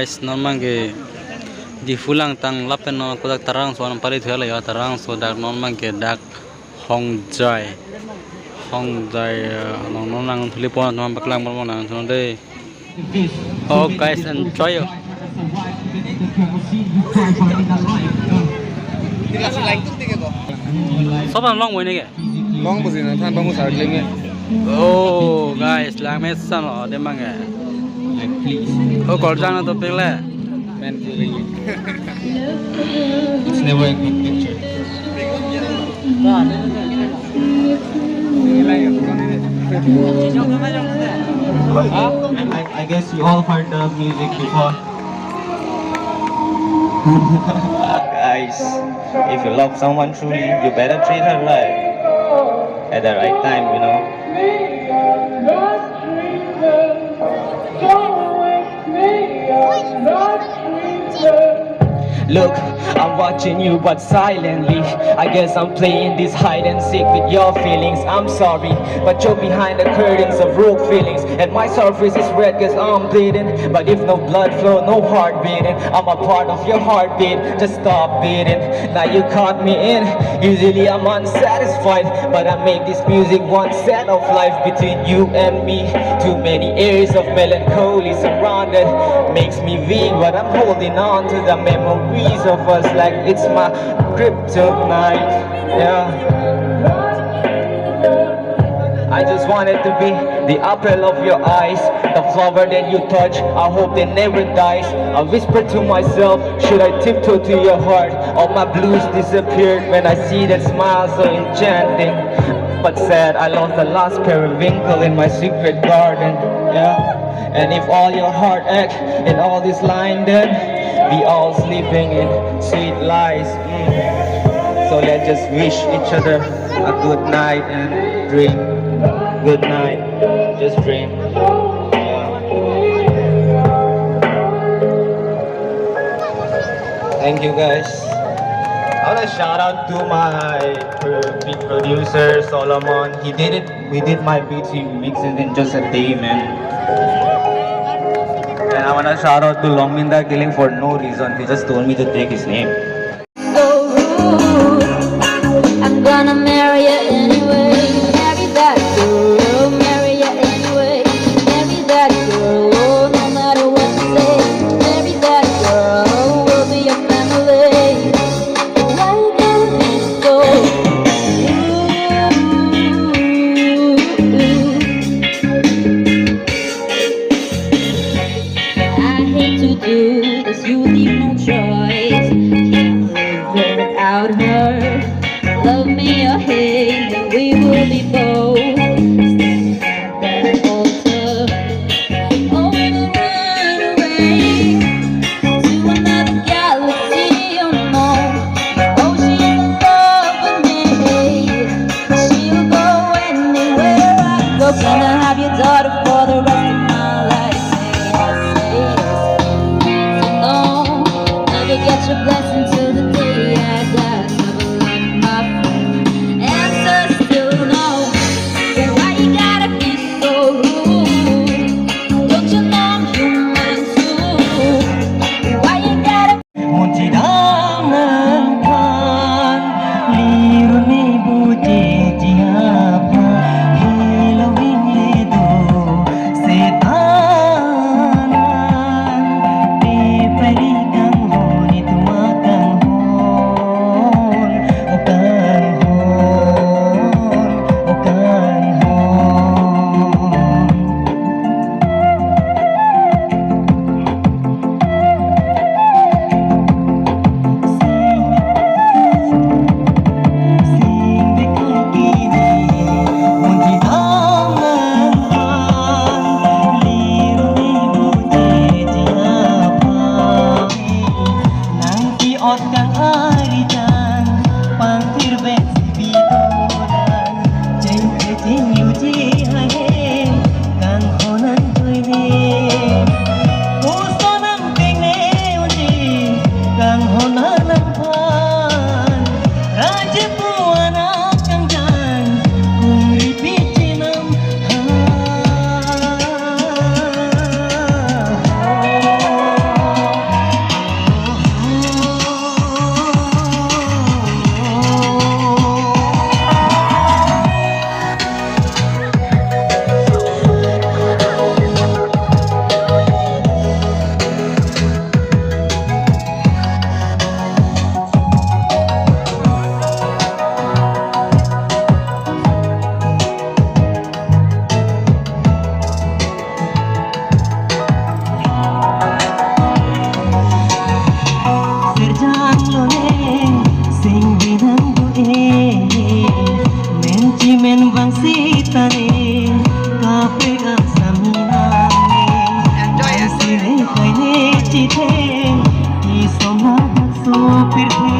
guys, normal ke di fulang tang lapen no kodak tarang so pari thela ya tarang so dak normal ke dak hongjai nong nang thuli pon no baklang mo nang so de. Oh guys, enjoy. Sopan long way ni ke? Long besi na than bangun saat lenge. Oh guys, lang mes san lo de mang ke. Oh korjang na to pele. Man feeling. It's never a good picture. I guess you all heard the music before. Guys, if you love someone truly, you better treat her right at the right time, you know. Look, I'm watching you but silently. I guess I'm playing this hide and seek with your feelings. I'm sorry, but you're behind the curtains of rogue feelings. And my surface is red cause I'm bleeding. But if no blood flow, no heart beating, I'm a part of your heartbeat, just stop beating. Now you caught me in. Usually I'm unsatisfied, but I make this music one set of life between you and me. Too many areas of melancholy surrounded. Makes me weak, but I'm holding on to the memories of us like it's my kryptonite. Yeah, I just wanted to be the apple of your eyes, the flower that you touch. I hope they never dies. I whisper to myself, should I tiptoe to your heart? All my blues disappeared when I see that smile so enchanting. But sad, I lost the last periwinkle in my secret garden. Yeah. And if all your heart ache in all this line, then we all sleeping in sweet lies. So let's just wish each other a good night and dream. Good night, just dream. Yeah. Thank you guys. I want to shout out to my beat producer Solomon. We did my beats, he mixed it in just a day, man. And I want to shout out to Longminda Killing for no reason. He just told me to take his name. So rude. I'm gonna marry you anyway. Marry that girl. Marry you anyway. Marry that girl. Oh, no matter what you say. Marry that girl. We'll be your family. Why can't it be so? I hate to do this, you leave no choice. Can't live without her. Love me or hate me, we will be both standing at that altar. Oh, we'll run away to another galaxy, oh no. Oh, she's in love with me. She'll go anywhere I go. Can I have your daughter for the rest of my life? No, never get your blessing till the day I die. Never like my answer still no. फिर